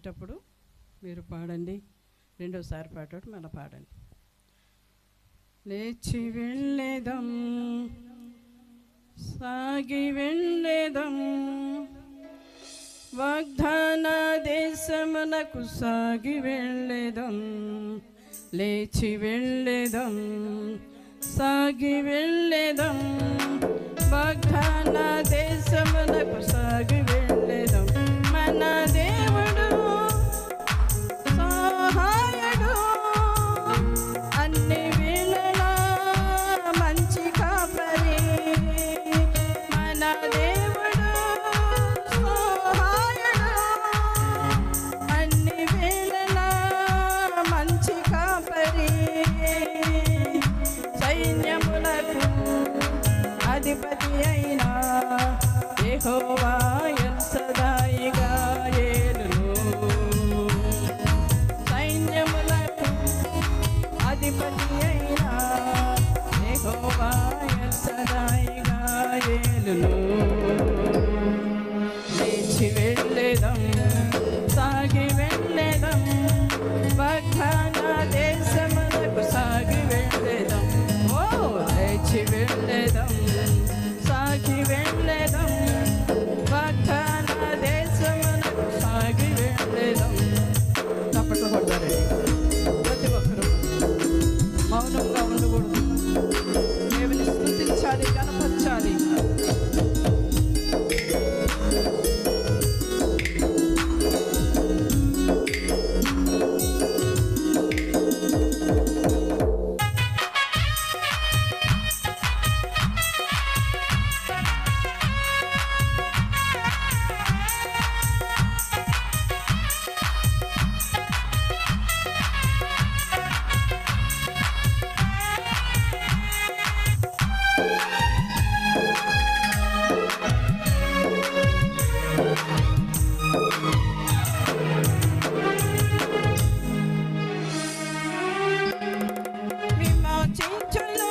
పాడేటప్పుడు మీరు పాడండి, రెండోసారి పాడేటప్పుడు మళ్ళీ పాడండి. లేచి వెళ్ళేదం, సాగి వెళ్ళేదం, వాగ్దాన దేశమునకు సాగి వెళ్ళేదం. లేచి వెళ్ళేదం, సాగి వెళ్ళేదం, వాగ్దాన దేశమునకు సాగి వెళ్ళేదం. మన దేవుడు సహాయుడు, అన్ని వేళలా మంచి కాపరి. మన దేవుడు సహాయుడు, అన్ని వేళలా మంచి కాపరి. సైన్యములకు అధిపతి అయినా యెహోవా సదాయిగా యేలును. సైన్యములకు అధిపతి అయినా యెహోవా సదాయిగా యేలును. లేచి వెళ్ళేదం, సాగి వెళ్ళేదం, వాగ్దాన దేశమునకు సాగి వెళ్ళేదం. ఓ లేచి వెళ్ళేదం, సాగి వెళ్ళేదం, వాగ్దాన దేశమునకు సాగి వెళ్ళేదం. చప్పట్లు కొట్టారండి. ప్రతి ఒక్కరూ మౌనంగా ఉండకూడదు, దేవుని స్తుతించాలి, కనపరచాలి. విమోచించును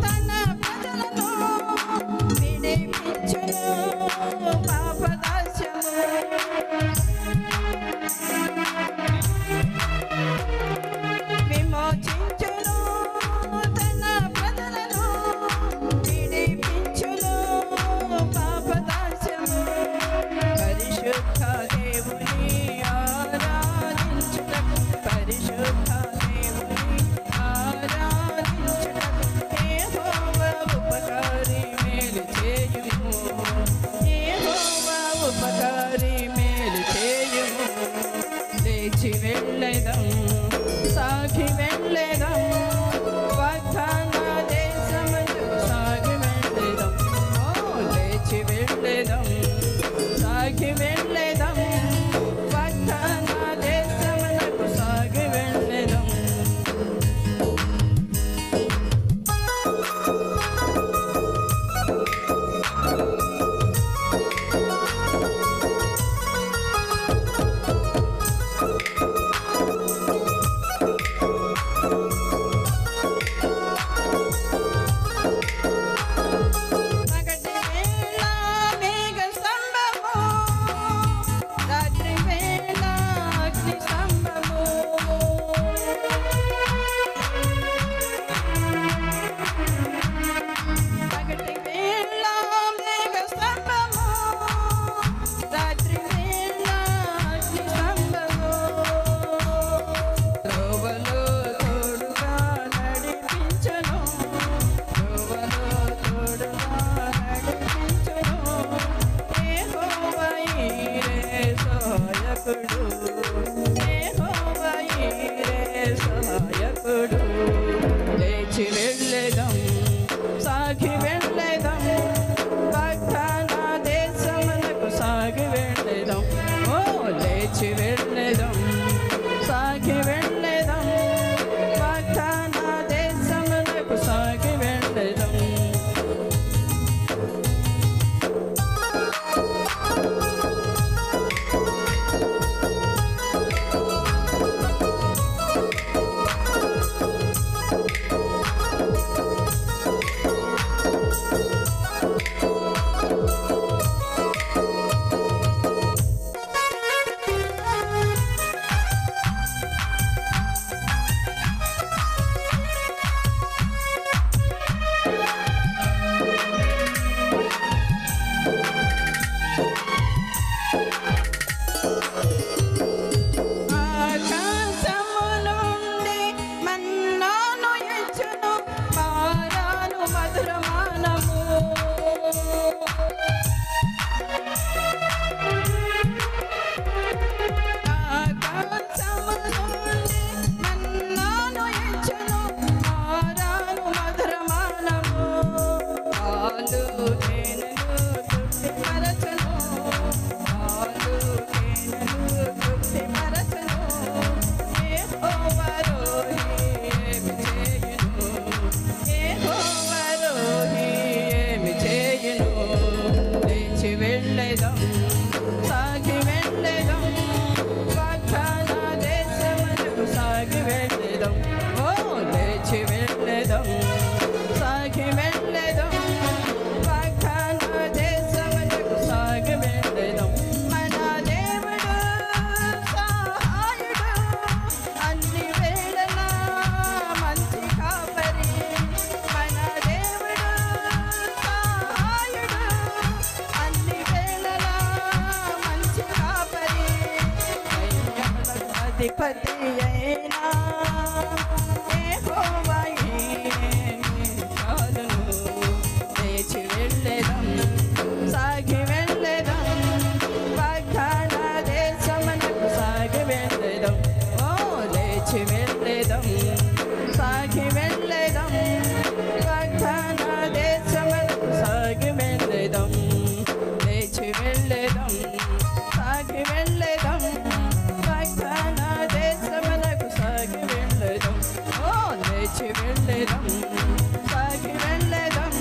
తన ప్రజలను, విడిపించును పాపదాస్యము. విమోచించును తన ప్రజలను, విడిపించును పాపదాస్యము. పరిశుద్ధ దేవుని ఆరాధించుటకు, పరిశుద్ధ దేవుని ఆరాధించుటకు యెహోవా ఉపకారి మేలు చేయుము. యెహోవా ఉపకారి మేలు చేయుము. లేచి వెళ్ళేదం, సాగి వెళ్ళేదం, వాగ్దాన దేశమునకు సాగి వెళ్ళేదం. ఓ లేచి వెళ్ళేదం, సాగి వెళ్ళేదం, వాగ్దాన దేశమునకు సాగి వెళ్ళేదం. పగటి వేళ మేఘ స్తంభము, రాత్రి వేళ అగ్ని స్తంభము. పగటి వేళ మేఘ స్తంభము, రాత్రి వేళ అగ్ని స్తంభము. త్రోవలో తోడుగా నడిపించును, త్రోవలో తోడుగా నడిపించును. యెహోవా ఈరే సహాయకుడు, యెహోవా ఈరే సహాయకుడు. లేచి వెళ్ళేదం, సాగి వెళ్ళేదం, వాగ్దాన దేశమునకు సాగి వెళ్ళేదం. ఓ లేచి వెళ్ళేదం, సాగి వెళ్ళేదం, వాగ్దాన దేశమునకు సాగి వెళ్ళేదం. ఆకాశము నుండి మన్నాను ఇచ్చును, పారాను మధురమానము. ఆకాశము నుండి మన్నాను ఇచ్చును, పారాను మధురమానము. పాలు తేనెలు తృప్తిపరచును, పాలు తేనెలు తృప్తిపరచును. యెహోవా రోహి ఏమి చేయును, యెహోవా రోహి ఏమి చేయును. లేచి వెళ్ళెదం, సాగి వెళ్ళెదం, వాగ్దాన దేశమునకు సాగి వెళ్ళెదం. ఓ లేచి వెళ్ళెదం, సాగి వెళ్ళెదం, వాగ్దాన దేశమునకు సాగి వెళ్ళెదం. మన దేవుడు సహాయుడు, అన్ని వేళలా మంచి కాపరి. మన దేవుడు సహాయుడు, అన్ని వేళలా మంచి కాపరి. సైన్యములకు అధిపతి అయినా యెహోవా ఈయనే చాలును. లేచి వెళ్ళెదం, సాగి వెళ్ళెదం, వాగ్దాన దేశమునకు సాగి వెళ్ళెదం. ఓ లేచి వెళ్ళెదం, సాగి వెళ్ళెదం, వాగ్దాన దేశమునకు సాగి వెళ్ళెదం. లేచి వెళ్ళెదం, సాగి వెళ్ళెదం, వాగ్దాన దేశమునకు సాగి వెళ్ళెదం. ఓ లేచి వెళ్ళెదం, సాగి వెళ్ళెదం,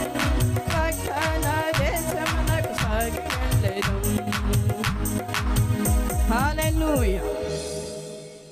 వాగ్దాన దేశమునకు సాగి వెళ్ళెదం. హల్లెలూయా.